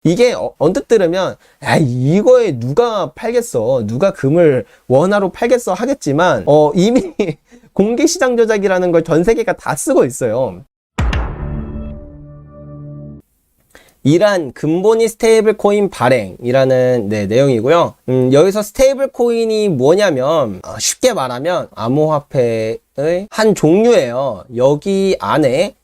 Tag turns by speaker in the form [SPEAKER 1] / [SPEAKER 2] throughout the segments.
[SPEAKER 1] 이게 언뜻 들으면 야, 이거에 누가 팔겠어, 누가 금을 원화로 팔겠어 하겠지만 이미 공개시장 조작이라는 걸 전 세계가 다 쓰고 있어요. 이란 근본위 스테이블 코인 발행이라는 내용이고요. 여기서 스테이블 코인이 뭐냐면 쉽게 말하면 암호화폐의 한 종류예요. 여기 안에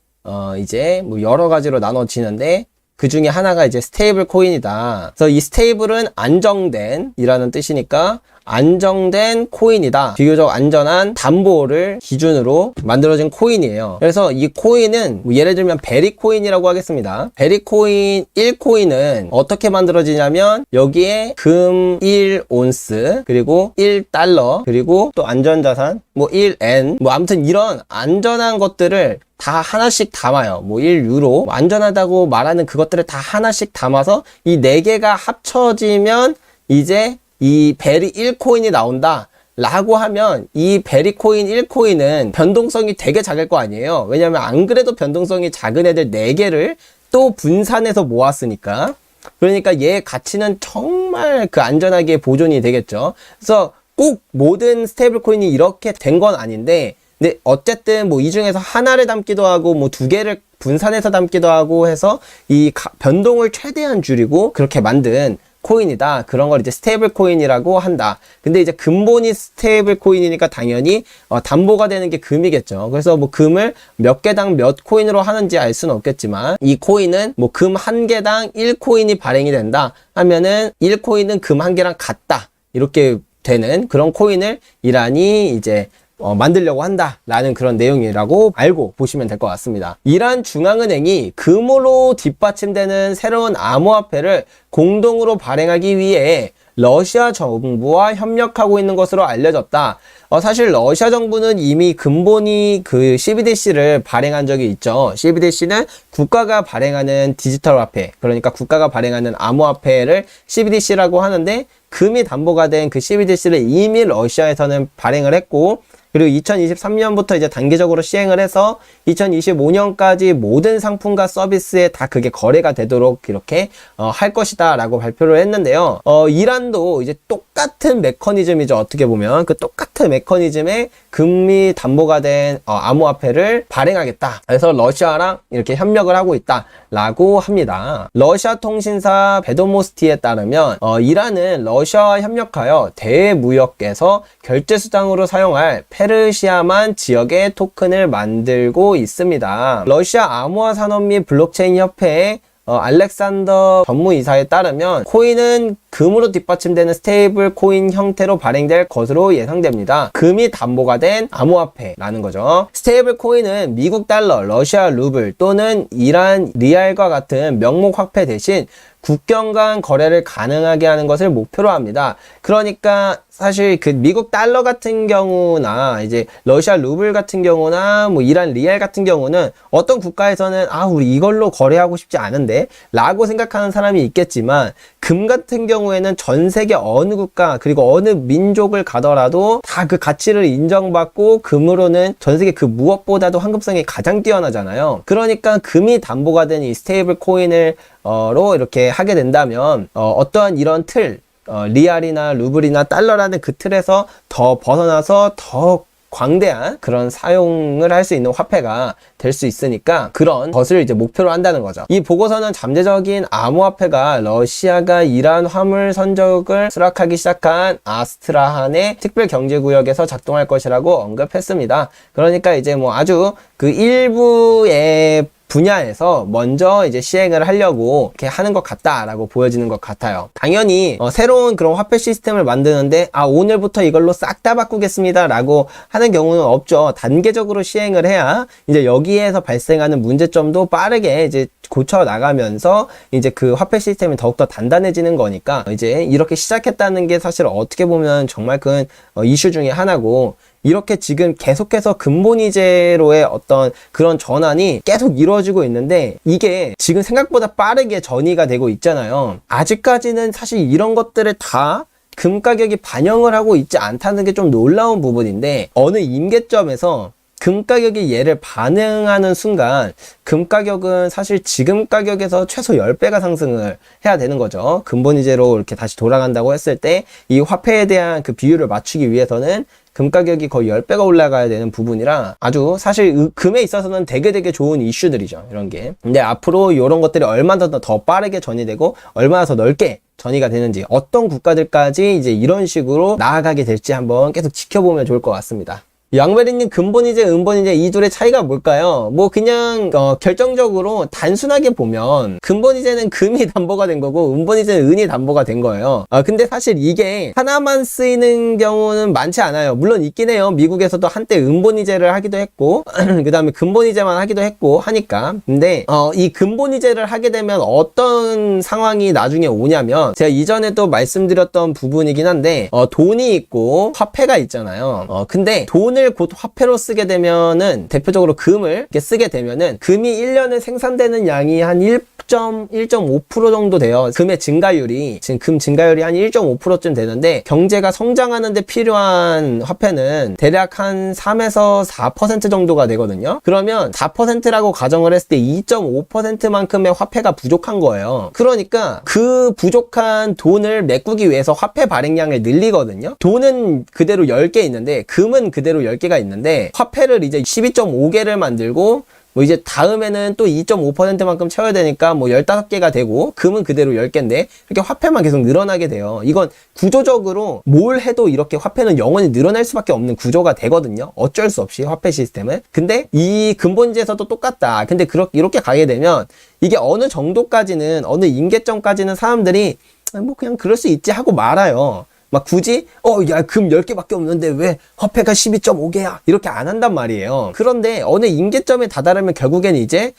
[SPEAKER 1] 이제 뭐 여러 가지로 나눠지는데 그 중에 하나가 이제 스테이블 코인이다. 그래서 이 스테이블은 안정된 이라는 뜻이니까 안정된 코인이다. 비교적 안전한 담보를 기준으로 만들어진 코인이에요. 그래서 이 코인은 뭐 예를 들면 베리코인이라고 하겠습니다. 베리코인 1코인은 어떻게 만들어지냐면 여기에 금 1온스 그리고 1달러 그리고 또 안전자산 뭐 1N 뭐 아무튼 이런 안전한 것들을 다 하나씩 담아요. 뭐 1유로 뭐 안전하다고 말하는 그것들을 다 하나씩 담아서 이 4개가 합쳐지면 이제 이 베리 1코인이 나온다 라고 하면 이 베리코인 1코인은 변동성이 되게 작을 거 아니에요. 왜냐면 안 그래도 변동성이 작은 애들 4개를 또 분산해서 모았으니까. 그러니까 얘 가치는 정말 그 안전하게 보존이 되겠죠. 그래서 꼭 모든 스테이블 코인이 이렇게 된 건 아닌데 근데 어쨌든 뭐 이 중에서 하나를 담기도 하고 뭐 2개를 분산해서 담기도 하고 해서 이 변동을 최대한 줄이고 그렇게 만든 코인이다. 그런 걸 이제 스테이블 코인이라고 한다. 근데 이제 근본이 스테이블 코인이니까 당연히 담보가 되는 게 금이겠죠. 그래서 뭐 금을 몇 개당 몇 코인으로 하는지 알 수는 없겠지만 이 코인은 뭐 금 한 개당 1코인이 발행이 된다 하면은 1코인은 금 한 개랑 같다. 이렇게 되는 그런 코인을 이란이 이제 만들려고 한다라는 그런 내용이라고 알고 보시면 될 것 같습니다. 이란 중앙은행이 금으로 뒷받침되는 새로운 암호화폐를 공동으로 발행하기 위해 러시아 정부와 협력하고 있는 것으로 알려졌다. 사실 러시아 정부는 이미 근본이 그 CBDC를 발행한 적이 있죠. CBDC는 국가가 발행하는 디지털 화폐, 그러니까 국가가 발행하는 암호화폐를 CBDC라고 하는데 금이 담보가 된 그 CBDC를 이미 러시아에서는 발행을 했고 그리고 2023년부터 이제 단계적으로 시행을 해서 2025년까지 모든 상품과 서비스에 다 그게 거래가 되도록 이렇게 할 것이다 라고 발표를 했는데요. 이란도 이제 똑같은 메커니즘이죠. 어떻게 보면 그 똑같은 메커니즘에 금이 담보가 된 암호화폐를 발행하겠다. 그래서 러시아랑 이렇게 협력을 하고 있다 라고 합니다. 러시아 통신사 베도모스티에 따르면 이란은 러시아와 협력하여 대무역에서 결제수단으로 사용할 페르시아만 지역의 토큰을 만들고 있습니다. 러시아 암호화 산업 및 블록체인 협회의 알렉산더 전무이사에 따르면 코인은 금으로 뒷받침되는 스테이블 코인 형태로 발행될 것으로 예상됩니다. 금이 담보가 된 암호화폐라는 거죠. 스테이블 코인은 미국 달러, 러시아 루블 또는 이란 리알과 같은 명목 화폐 대신 국경 간 거래를 가능하게 하는 것을 목표로 합니다. 그러니까 사실 그 미국 달러 같은 경우나 이제 러시아 루블 같은 경우나 뭐 이란 리알 같은 경우는 어떤 국가에서는 우리 이걸로 거래하고 싶지 않은데 라고 생각하는 사람이 있겠지만 금 같은 경우에는 전 세계 어느 국가 그리고 어느 민족을 가더라도 다 그 가치를 인정받고 금으로는 전 세계 그 무엇보다도 환급성이 가장 뛰어나잖아요. 그러니까 금이 담보가 된 이 스테이블 코인을 로 이렇게 하게 된다면 어떠한 이런 틀 리알이나 루블이나 달러라는 그 틀에서 더 벗어나서 더 광대한 그런 사용을 할 수 있는 화폐가 될 수 있으니까 그런 것을 이제 목표로 한다는 거죠. 이 보고서는 잠재적인 암호화폐가 러시아가 이란 화물 선적을 수락하기 시작한 아스트라한의 특별경제구역에서 작동할 것이라고 언급했습니다. 그러니까 이제 뭐 아주 그 일부의 분야에서 먼저 이제 시행을 하려고 이렇게 하는 것 같다라고 보여지는 것 같아요. 당연히 새로운 그런 화폐 시스템을 만드는데 오늘부터 이걸로 싹 다 바꾸겠습니다 라고 하는 경우는 없죠. 단계적으로 시행을 해야 이제 여기에서 발생하는 문제점도 빠르게 이제 고쳐 나가면서 이제 그 화폐 시스템이 더욱더 단단해지는 거니까 이제 이렇게 시작했다는 게 사실 어떻게 보면 정말 큰 이슈 중에 하나고 이렇게 지금 계속해서 근본이제로의 어떤 그런 전환이 계속 이루어지고 있는데 이게 지금 생각보다 빠르게 전이가 되고 있잖아요. 아직까지는 사실 이런 것들을 다 금 가격이 반영을 하고 있지 않다는 게 좀 놀라운 부분인데 어느 임계점에서 금 가격이 얘를 반응하는 순간 금 가격은 사실 지금 가격에서 최소 10배가 상승을 해야 되는 거죠. 근본이제로 이렇게 다시 돌아간다고 했을 때 이 화폐에 대한 그 비율을 맞추기 위해서는 금 가격이 거의 10배가 올라가야 되는 부분이라 아주 사실 금에 있어서는 되게 좋은 이슈들이죠. 이런 게. 근데 앞으로 이런 것들이 얼마나 더 빠르게 전이되고 얼마나 더 넓게 전이가 되는지, 어떤 국가들까지 이제 이런 식으로 나아가게 될지 한번 계속 지켜보면 좋을 것 같습니다. 양베리님, 근본이제, 은본이제 이 둘의 차이가 뭘까요? 뭐 그냥 결정적으로 단순하게 보면 근본이제는 금이 담보가 된 거고 은본이제는 은이 담보가 된 거예요. 근데 사실 이게 하나만 쓰이는 경우는 많지 않아요. 물론 있긴 해요. 미국에서도 한때 은본이제를 하기도 했고 그 다음에 근본이제만 하기도 했고 하니까. 근데 이 근본이제를 하게 되면 어떤 상황이 나중에 오냐면, 제가 이전에도 말씀드렸던 부분이긴 한데 돈이 있고 화폐가 있잖아요. 근데 돈을 곧 화폐로 쓰게 되면은, 대표적으로 금을 이렇게 쓰게 되면은 금이 1년에 생산되는 양이 한 1.5% 정도 돼요. 금의 증가율이, 지금 금 증가율이 한 1.5%쯤 되는데, 경제가 성장하는 데 필요한 화폐는 대략 한 3에서 4% 정도가 되거든요. 그러면 4%라고 가정을 했을 때 2.5%만큼의 화폐가 부족한 거예요. 그러니까 그 부족한 돈을 메꾸기 위해서 화폐 발행량을 늘리거든요. 돈은 그대로 10개 있는데, 금은 그대로 10개가 있는데, 화폐를 이제 12.5개를 만들고 뭐 이제 다음에는 또 2.5%만큼 채워야 되니까 뭐 15개가 되고, 금은 그대로 10개인데 이렇게 화폐만 계속 늘어나게 돼요. 이건 구조적으로 뭘 해도 이렇게 화폐는 영원히 늘어날 수밖에 없는 구조가 되거든요. 어쩔 수 없이 화폐 시스템은. 근데 이 근본이제에서도 똑같다. 근데 이렇게 가게 되면 이게 어느 정도까지는, 어느 임계점까지는 사람들이 뭐 그냥 그럴 수 있지 하고 말아요. 막 굳이 야 금 10개밖에 없는데 왜 화폐가 12.5개야 이렇게 안 한단 말이에요. 그런데 어느 임계점에 다다르면 결국엔 이제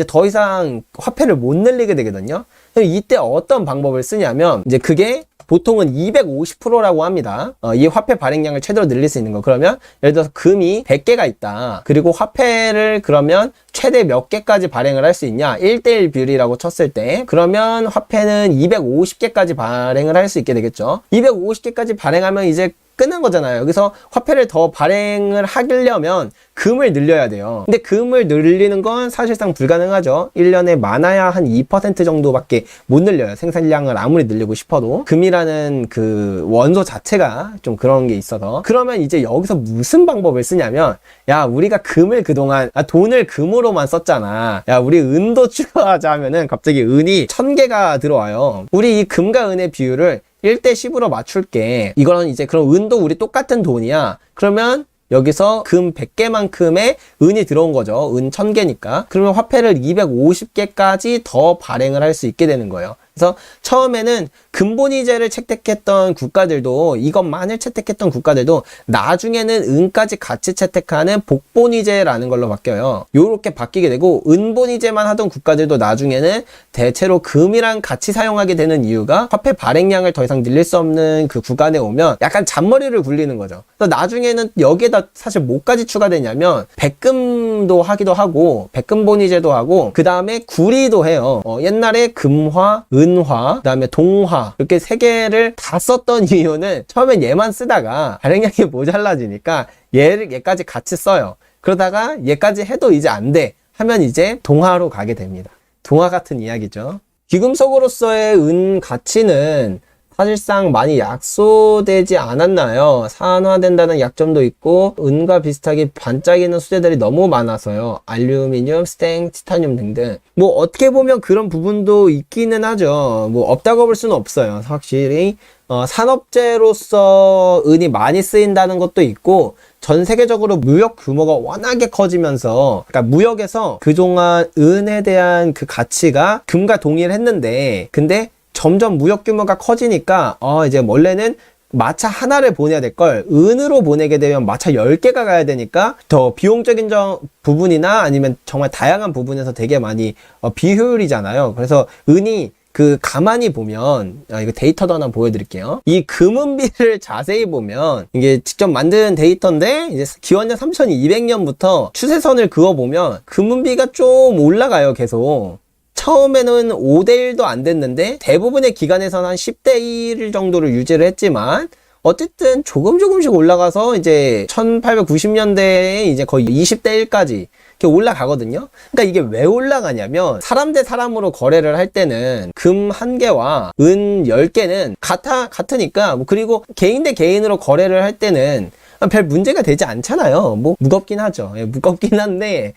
[SPEAKER 1] 더 이상 화폐를 못 늘리게 되거든요. 이때 어떤 방법을 쓰냐면, 이제 그게 보통은 250%라고 합니다. 이 화폐 발행량을 최대로 늘릴 수 있는 거. 그러면 예를 들어서 금이 100개가 있다. 그리고 화폐를 그러면 최대 몇 개까지 발행을 할 수 있냐? 1대1 비율이라고 쳤을 때, 그러면 화폐는 250개까지 발행을 할 수 있게 되겠죠. 250개까지 발행하면 이제 끝난 거잖아요. 여기서 화폐를 더 발행을 하려면 금을 늘려야 돼요. 근데 금을 늘리는 건 사실상 불가능하죠. 1년에 많아야 한 2% 정도밖에 못 늘려요. 생산량을 아무리 늘리고 싶어도. 금이라는 그 원소 자체가 좀 그런 게 있어서. 그러면 이제 여기서 무슨 방법을 쓰냐면, 야, 우리가 금을 그동안 돈을 금으로만 썼잖아. 야, 우리 은도 추가하자 하면은 갑자기 은이 1000개가 들어와요. 우리 이 금과 은의 비율을 1대10으로 맞출게. 이거는 이제 그럼 은도 우리 똑같은 돈이야. 그러면 여기서 금 100개만큼의 은이 들어온 거죠. 은 1000개니까. 그러면 화폐를 250개까지 더 발행을 할 수 있게 되는 거예요. 그래서 처음에는 근본이제를 채택했던 국가들도, 이것만을 채택했던 국가들도 나중에는 은까지 같이 채택하는 복본이제라는 걸로 바뀌어요. 요렇게 바뀌게 되고, 은본이제만 하던 국가들도 나중에는 대체로 금이랑 같이 사용하게 되는 이유가, 화폐 발행량을 더 이상 늘릴 수 없는 그 구간에 오면 약간 잔머리를 굴리는 거죠. 그래서 나중에는 여기에다 사실 뭐까지 추가되냐면 백금도 하기도 하고, 백금본이제도 하고, 그 다음에 구리도 해요. 옛날에 금화, 은화, 그 다음에 동화, 이렇게 세 개를 다 썼던 이유는, 처음엔 얘만 쓰다가 발행량이 모자라지니까 얘까지 같이 써요. 그러다가 얘까지 해도 이제 안 돼 하면 이제 동화로 가게 됩니다. 동화 같은 이야기죠. 귀금속으로서의 은 가치는 사실상 많이 약소되지 않았나요? 산화된다는 약점도 있고, 은과 비슷하게 반짝이는 소재들이 너무 많아서요. 알루미늄, 스텐, 티타늄 등등. 뭐 어떻게 보면 그런 부분도 있기는 하죠. 뭐 없다고 볼 수는 없어요. 확실히 산업재로서 은이 많이 쓰인다는 것도 있고, 전 세계적으로 무역 규모가 워낙에 커지면서, 그러니까 무역에서 그동안 은에 대한 그 가치가 금과 동일했는데, 근데 점점 무역 규모가 커지니까 이제 원래는 마차 하나를 보내야 될 걸 은으로 보내게 되면 마차 10개가 가야 되니까 더 비용적인 부분이나 아니면 정말 다양한 부분에서 되게 많이 비효율이잖아요. 그래서 은이 가만히 보면, 이거 데이터도 하나 보여드릴게요. 이 금은비를 자세히 보면, 이게 직접 만든 데이터인데, 이제 기원전 3200년부터 추세선을 그어보면 금은비가 좀 올라가요, 계속. 처음에는 5대1도 안 됐는데, 대부분의 기간에서는 한 10대1 정도를 유지를 했지만, 어쨌든 조금씩 올라가서 이제 1890년대에 이제 거의 20대 1까지 이렇게 올라가거든요. 그러니까 이게 왜 올라가냐면 사람 대 사람으로 거래를 할 때는 금 1개와 은 10개는 같으니까 뭐 그리고 개인 대 개인으로 거래를 할 때는 별 문제가 되지 않잖아요. 뭐 무겁긴 하죠. 무겁긴 한데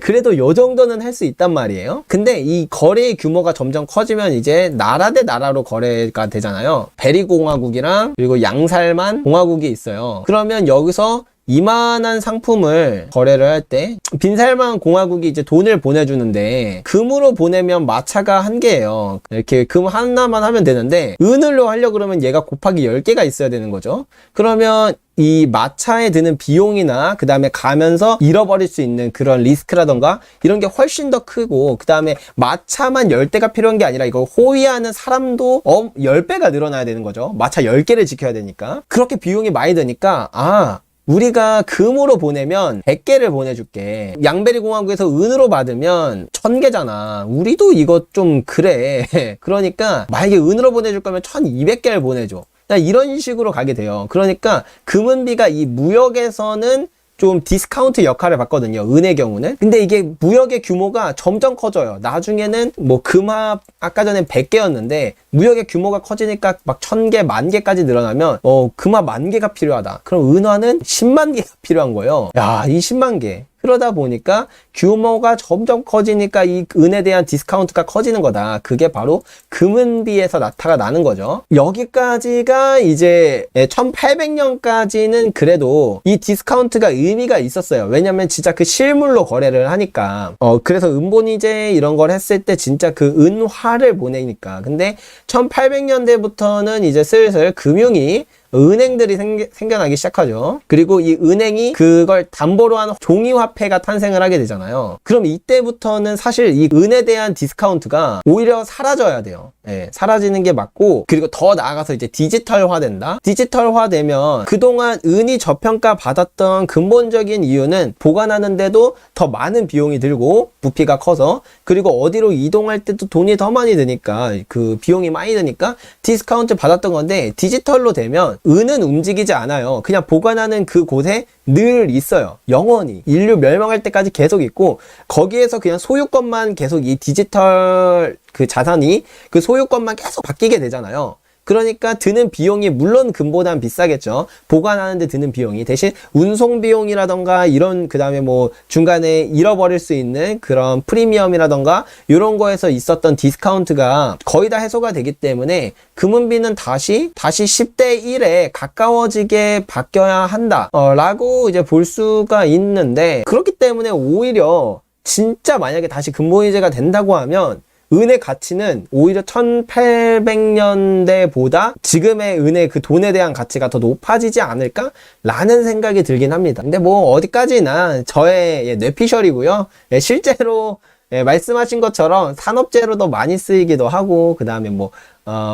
[SPEAKER 1] 그래도 요 정도는 할 수 있단 말이에요. 근데 이 거래의 규모가 점점 커지면 이제 나라 대 나라로 거래가 되잖아요. 베리공화국이랑 그리고 양살만 공화국이 있어요. 그러면 여기서 이만한 상품을 거래를 할 때 빈살만 공화국이 이제 돈을 보내주는데 금으로 보내면 마차가 1개예요. 이렇게 금 하나만 하면 되는데 은으로 하려고 그러면 얘가 곱하기 10개가 있어야 되는 거죠. 그러면 이 마차에 드는 비용이나 그 다음에 가면서 잃어버릴 수 있는 그런 리스크라던가 이런 게 훨씬 더 크고, 그 다음에 마차만 10대가 필요한 게 아니라 이거 호위하는 사람도 10배가 늘어나야 되는 거죠. 마차 10개를 지켜야 되니까. 그렇게 비용이 많이 드니까 우리가 금으로 보내면 100개를 보내줄게. 양베리 공화국에서 은으로 받으면 1000개잖아. 우리도 이거 좀 그래. 그러니까 만약에 은으로 보내줄 거면 1200개를 보내줘. 이런 식으로 가게 돼요. 그러니까 금은비가 이 무역에서는 좀 디스카운트 역할을 받거든요. 은의 경우는. 근데 이게 무역의 규모가 점점 커져요. 나중에는 뭐 금합 아까 전에 100개였는데 무역의 규모가 커지니까 막 1000개, 10,000개까지 늘어나면 금합 10,000개가 필요하다. 그럼 은화는 10만 개가 필요한 거예요. 야, 이 10만 개. 그러다 보니까 규모가 점점 커지니까 이 은에 대한 디스카운트가 커지는 거다. 그게 바로 금은비에서 나타나는 거죠. 여기까지가 이제 1800년까지는 그래도 이 디스카운트가 의미가 있었어요. 왜냐면 진짜 그 실물로 거래를 하니까. 그래서 은본위제 이런 걸 했을 때 진짜 그 은화를 보내니까. 근데 1800년대부터는 이제 슬슬 금융이 은행들이 생겨나기 시작하죠. 그리고 이 은행이 그걸 담보로 한 종이화폐가 탄생을 하게 되잖아요. 그럼 이때부터는 사실 이 은에 대한 디스카운트가 오히려 사라져야 돼요. 사라지는 게 맞고, 그리고 더 나아가서 이제 디지털화 된다. 디지털화 되면 그동안 은이 저평가 받았던 근본적인 이유는 보관하는데도 더 많은 비용이 들고 부피가 커서, 그리고 어디로 이동할 때도 돈이 더 많이 드니까 그 비용이 많이 드니까 디스카운트 받았던 건데, 디지털로 되면 은은 움직이지 않아요. 그냥 보관하는 그 곳에 늘 있어요. 영원히. 인류 멸망할 때까지 계속 있고, 거기에서 그냥 소유권만 계속 이 디지털 그 자산이 그 소유권만 계속 바뀌게 되잖아요. 그러니까 드는 비용이 물론 금보단 비싸겠죠. 보관하는데 드는 비용이. 대신 운송 비용이라던가 이런, 그 다음에 뭐 중간에 잃어버릴 수 있는 그런 프리미엄이라던가 이런 거에서 있었던 디스카운트가 거의 다 해소가 되기 때문에 금은비는 다시 10대 1에 가까워지게 바뀌어야 한다 라고 이제 볼 수가 있는데, 그렇기 때문에 오히려 진짜 만약에 다시 금본위제가 된다고 하면 은의 가치는 오히려 1800년대보다 지금의 은의 그 돈에 대한 가치가 더 높아지지 않을까? 라는 생각이 들긴 합니다. 근데 뭐 어디까지나 저의 뇌피셜이고요. 실제로 말씀하신 것처럼 산업재로도 많이 쓰이기도 하고, 그 다음에 뭐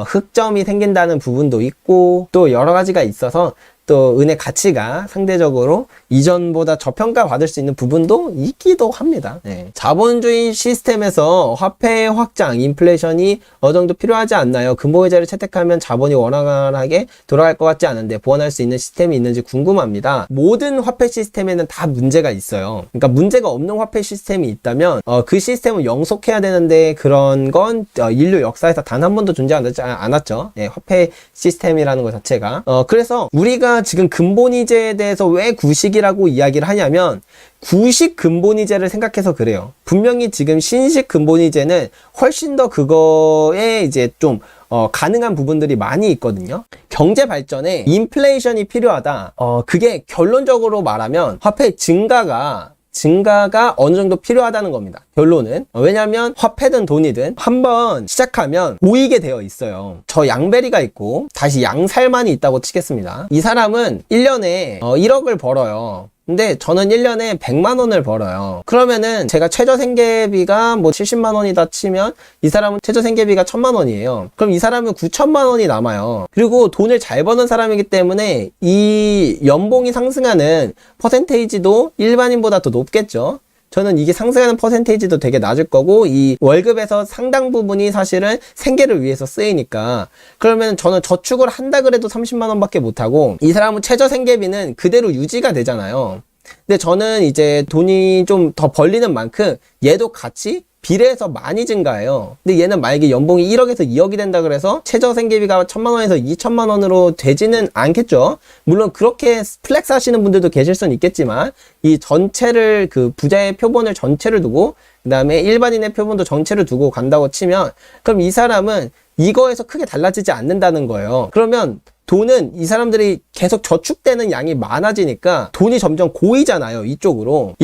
[SPEAKER 1] 흑점이 생긴다는 부분도 있고, 또 여러 가지가 있어서 또 은의 가치가 상대적으로 이전보다 저평가 받을 수 있는 부분도 있기도 합니다. 자본주의 시스템에서 화폐 확장, 인플레이션이 어느 정도 필요하지 않나요? 근본위제를 채택하면 자본이 원활하게 돌아갈 것 같지 않은데 보완할 수 있는 시스템이 있는지 궁금합니다. 모든 화폐 시스템에는 다 문제가 있어요. 그러니까 문제가 없는 화폐 시스템이 있다면 그 시스템을 영속해야 되는데, 그런 건 인류 역사에서 단 한 번도 존재하지 않았죠. 화폐 시스템이라는 것 자체가. 그래서 우리가 지금 근본위제에 대해서 왜 구식이라고 이야기를 하냐면, 구식 근본위제를 생각해서 그래요. 분명히 지금 신식 근본위제는 훨씬 더 그거에 이제 좀 가능한 부분들이 많이 있거든요. 경제 발전에 인플레이션이 필요하다. 그게 결론적으로 말하면 화폐 증가가 어느 정도 필요하다는 겁니다. 결론은. 왜냐면 화폐든 돈이든 한번 시작하면 보이게 되어 있어요. 저 양베리가 있고 다시 양살만이 있다고 치겠습니다. 이 사람은 1년에 1억을 벌어요. 근데 저는 1년에 100만 원을 벌어요. 그러면은 제가 최저 생계비가 뭐 70만 원이다 치면 이 사람은 최저 생계비가 1000만 원이에요. 그럼 이 사람은 9천만 원이 남아요. 그리고 돈을 잘 버는 사람이기 때문에 이 연봉이 상승하는 퍼센테이지도 일반인보다 더 높겠죠. 저는 이게 상승하는 퍼센테이지도 되게 낮을 거고, 이 월급에서 상당 부분이 사실은 생계를 위해서 쓰이니까, 그러면 저는 저축을 한다 그래도 30만 원밖에 못 하고, 이 사람은 최저 생계비는 그대로 유지가 되잖아요. 근데 저는 이제 돈이 좀 더 벌리는 만큼 얘도 같이 비례해서 많이 증가해요. 근데 얘는 만약에 연봉이 1억에서 2억이 된다 그래서 최저 생계비가 1000만 원에서 2000만 원으로 되지는 않겠죠. 물론 그렇게 플렉스 하시는 분들도 계실 수는 있겠지만, 이 전체를, 그 부자의 표본을 전체를 두고, 그 다음에 일반인의 표본도 전체를 두고 간다고 치면, 그럼 이 사람은 이거에서 크게 달라지지 않는다는 거예요. 그러면 돈은 이 사람들이 계속 저축되는 양이 많아지니까 돈이 점점 고이잖아요. 이쪽으로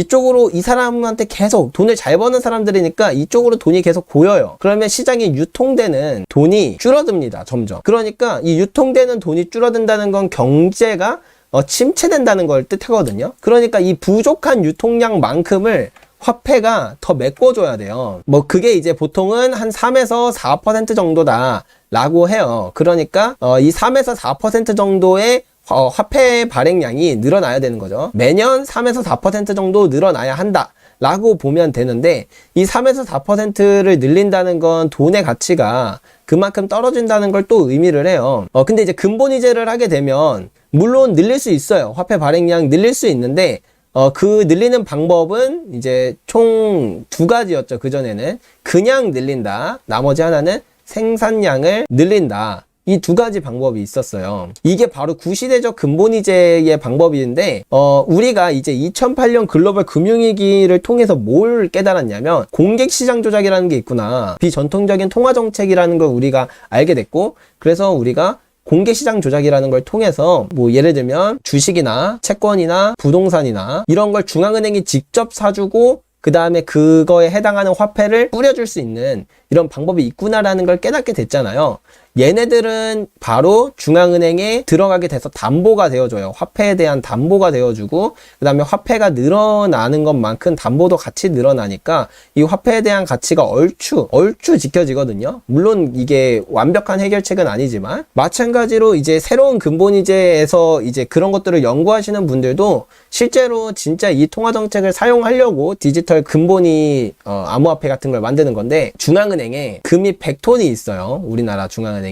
[SPEAKER 1] 이 사람한테 계속 돈을 잘 버는 사람들이니까 이쪽으로 돈이 계속 고여요. 그러면 시장에 유통되는 돈이 줄어듭니다. 점점. 그러니까 이 유통되는 돈이 줄어든다는 건 경제가 침체된다는 걸 뜻하거든요. 그러니까 이 부족한 유통량만큼을 화폐가 더 메꿔줘야 돼요. 뭐 그게 이제 보통은 한 3에서 4% 정도다 라고 해요. 그러니까 이 3에서 4% 정도의 화폐 발행량이 늘어나야 되는 거죠. 매년 3에서 4% 정도 늘어나야 한다 라고 보면 되는데, 이 3에서 4%를 늘린다는 건 돈의 가치가 그만큼 떨어진다는 걸 또 의미를 해요. 근데 이제 근본이제를 하게 되면 물론 늘릴 수 있어요. 화폐 발행량 늘릴 수 있는데, 그 늘리는 방법은 이제 총 2가지였죠. 그전에는 그냥 늘린다, 나머지 하나는 생산량을 늘린다. 이 2가지 방법이 있었어요. 이게 바로 구시대적 근본이제의 방법인데, 우리가 이제 2008년 글로벌 금융위기를 통해서 뭘 깨달았냐면, 공개시장 조작이라는 게 있구나. 비전통적인 통화정책이라는 걸 우리가 알게 됐고, 그래서 우리가 공개시장 조작이라는 걸 통해서 뭐 예를 들면 주식이나 채권이나 부동산이나 이런 걸 중앙은행이 직접 사주고, 그 다음에 그거에 해당하는 화폐를 뿌려줄 수 있는 이런 방법이 있구나라는 걸 깨닫게 됐잖아요. 얘네들은 바로 중앙은행에 들어가게 돼서 담보가 되어줘요. 화폐에 대한 담보가 되어주고, 그 다음에 화폐가 늘어나는 것만큼 담보도 같이 늘어나니까 이 화폐에 대한 가치가 얼추 지켜지거든요. 물론 이게 완벽한 해결책은 아니지만, 마찬가지로 이제 새로운 근본이제에서 이제 그런 것들을 연구하시는 분들도 실제로 진짜 이 통화정책을 사용하려고 디지털 근본이 암호화폐 같은 걸 만드는 건데, 중앙은행에 금이 100톤이 있어요. 우리나라 중앙은행.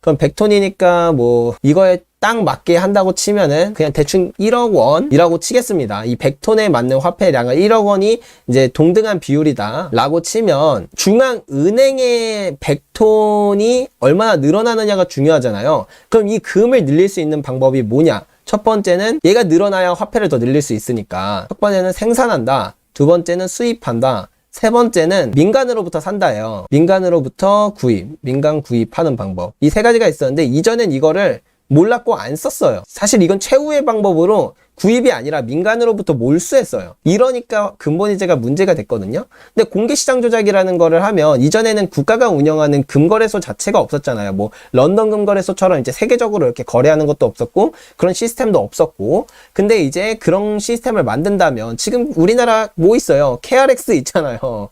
[SPEAKER 1] 그럼 100톤이니까 뭐 이거에 딱 맞게 한다고 치면은 그냥 대충 1억 원이라고 치겠습니다. 이 100톤에 맞는 화폐량을 1억 원이 이제 동등한 비율이다 라고 치면, 중앙은행의 100톤이 얼마나 늘어나느냐가 중요하잖아요. 그럼 이 금을 늘릴 수 있는 방법이 뭐냐? 첫 번째는 얘가 늘어나야 화폐를 더 늘릴 수 있으니까, 첫 번째는 생산한다, 두 번째는 수입한다, 세 번째는 민간으로부터 산다예요. 민간으로부터 구입, 민간 구입하는 방법. 이 3가지가 있었는데, 이전엔 이거를 몰랐고 안 썼어요. 사실 이건 최후의 방법으로 구입이 아니라 민간으로부터 몰수했어요. 이러니까 근본이제가 문제가 됐거든요. 근데 공개시장 조작이라는 거를 하면, 이전에는 국가가 운영하는 금거래소 자체가 없었잖아요. 뭐 런던 금거래소처럼 이제 세계적으로 이렇게 거래하는 것도 없었고, 그런 시스템도 없었고. 근데 이제 그런 시스템을 만든다면, 지금 우리나라 뭐 있어요? KRX 있잖아요.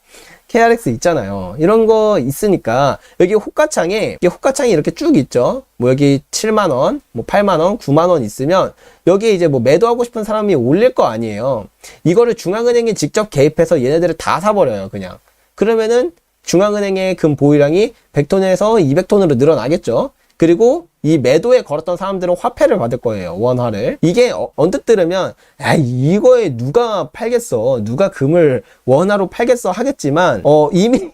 [SPEAKER 1] KRX 있잖아요. 이런 거 있으니까 여기 호가창에 이렇게 쭉 있죠. 뭐 여기 7만원, 뭐 8만원, 9만원 있으면 여기에 이제 뭐 매도하고 싶은 사람이 올릴 거 아니에요. 이거를 중앙은행이 직접 개입해서 얘네들을 다 사버려요, 그냥. 그러면은 중앙은행의 금 보유량이 100톤에서 200톤으로 늘어나겠죠. 그리고 이 매도에 걸었던 사람들은 화폐를 받을 거예요. 원화를. 이게 언뜻 들으면 이거에 누가 팔겠어, 누가 금을 원화로 팔겠어 하겠지만, 이미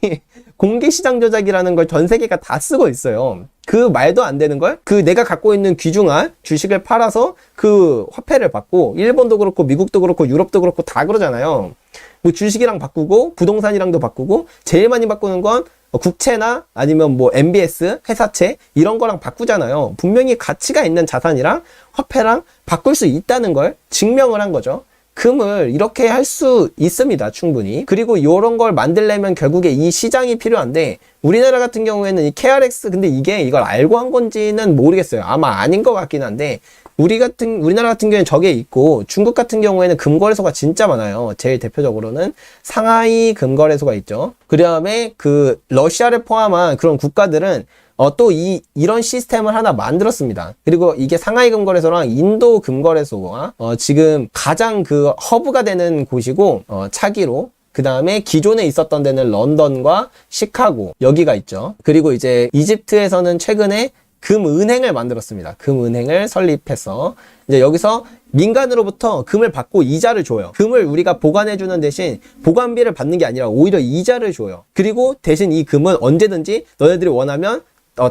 [SPEAKER 1] 공개시장 조작이라는 걸 전 세계가 다 쓰고 있어요. 그 말도 안 되는 걸, 그 내가 갖고 있는 귀중한 주식을 팔아서 그 화폐를 받고, 일본도 그렇고 미국도 그렇고 유럽도 그렇고 다 그러잖아요. 뭐 주식이랑 바꾸고 부동산이랑도 바꾸고, 제일 많이 바꾸는 건 국채나 아니면 뭐 MBS, 회사채 이런 거랑 바꾸잖아요. 분명히 가치가 있는 자산이랑 화폐랑 바꿀 수 있다는 걸 증명을 한 거죠. 금을 이렇게 할 수 있습니다, 충분히. 그리고 이런 걸 만들려면 결국에 이 시장이 필요한데, 우리나라 같은 경우에는 이 KRX, 근데 이걸 알고 한 건지는 모르겠어요. 아마 아닌 것 같긴 한데, 우리나라 같은 경우에는 저게 있고, 중국 같은 경우에는 금거래소가 진짜 많아요. 제일 대표적으로는 상하이 금거래소가 있죠. 그 다음에 그 러시아를 포함한 그런 국가들은 또 이런 시스템을 하나 만들었습니다. 그리고 이게 상하이 금거래소랑 인도 금거래소와 지금 가장 그 허브가 되는 곳이고 차기로, 그 다음에 기존에 있었던 데는 런던과 시카고 여기가 있죠. 그리고 이제 이집트에서는 최근에 금은행을 만들었습니다. 금은행을 설립해서 이제 여기서 민간으로부터 금을 받고 이자를 줘요. 금을 우리가 보관해주는 대신 보관비를 받는 게 아니라 오히려 이자를 줘요. 그리고 대신 이 금은 언제든지 너네들이 원하면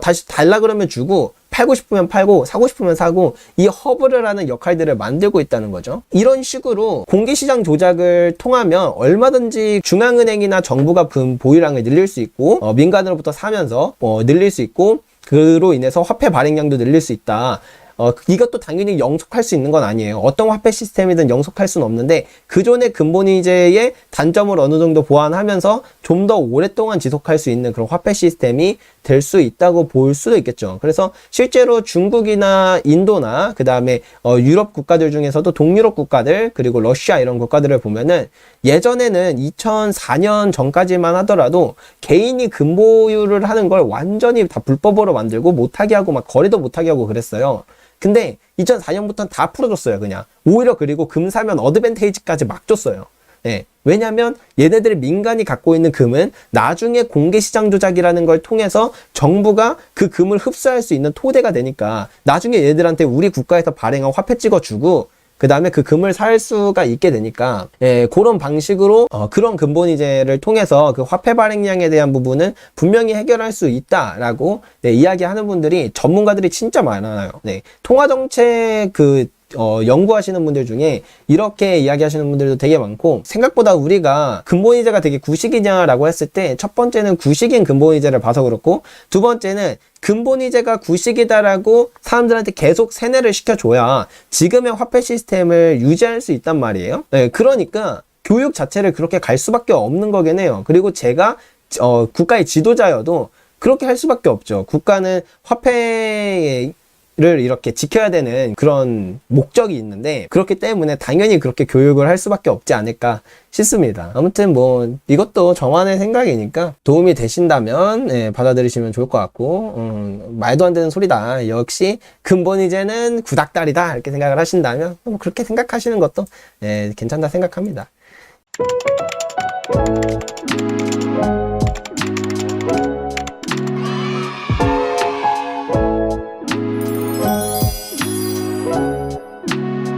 [SPEAKER 1] 다시 달라 그러면 주고, 팔고 싶으면 팔고, 사고 싶으면 사고, 이 허브를 하는 역할들을 만들고 있다는 거죠. 이런 식으로 공개시장 조작을 통하면 얼마든지 중앙은행이나 정부가 금 보유량을 늘릴 수 있고, 민간으로부터 사면서 늘릴 수 있고, 그로 인해서 화폐 발행량도 늘릴 수 있다. 이것도 당연히 영속할 수 있는 건 아니에요. 어떤 화폐 시스템이든 영속할 수는 없는데, 그존의 근본이제의 단점을 어느 정도 보완하면서 좀 더 오랫동안 지속할 수 있는 그런 화폐 시스템이 될 수 있다고 볼 수도 있겠죠. 그래서 실제로 중국이나 인도나 그 다음에 유럽 국가들 중에서도 동유럽 국가들, 그리고 러시아 이런 국가들을 보면은 예전에는 2004년 전까지만 하더라도 개인이 금보유를 하는 걸 완전히 다 불법으로 만들고 못하게 하고 막 거래도 못하게 하고 그랬어요. 근데 2004년부터는 다 풀어줬어요, 그냥. 오히려 그리고 금 사면 어드밴테이지까지 막 줬어요. 예. 왜냐면 얘네들 민간이 갖고 있는 금은 나중에 공개시장 조작이라는 걸 통해서 정부가 그 금을 흡수할 수 있는 토대가 되니까 나중에 얘네들한테 우리 국가에서 발행한 화폐 찍어주고, 그 다음에 그 금을 살 수가 있게 되니까, 그런 방식으로 그런 근본이제를 통해서 그 화폐 발행량에 대한 부분은 분명히 해결할 수 있다라고 이야기하는 분들이, 전문가들이 진짜 많아요. 통화정책 연구하시는 분들 중에 이렇게 이야기하시는 분들도 되게 많고, 생각보다 우리가 근본이제가 되게 구식이냐라고 했을 때, 첫 번째는 구식인 근본이제를 봐서 그렇고, 두 번째는 근본이제가 구식이다라고 사람들한테 계속 세뇌를 시켜줘야 지금의 화폐 시스템을 유지할 수 있단 말이에요. 그러니까 교육 자체를 그렇게 갈 수밖에 없는 거긴 해요. 그리고 제가 국가의 지도자여도 그렇게 할 수밖에 없죠. 국가는 화폐의 를 이렇게 지켜야 되는 그런 목적이 있는데, 그렇기 때문에 당연히 그렇게 교육을 할 수밖에 없지 않을까 싶습니다. 아무튼 뭐 이것도 저만의 생각이니까 도움이 되신다면 받아들이시면 좋을 것 같고, 말도 안 되는 소리다, 역시 근본이제는 구닥다리다, 이렇게 생각을 하신다면 뭐 그렇게 생각하시는 것도 괜찮다 생각합니다.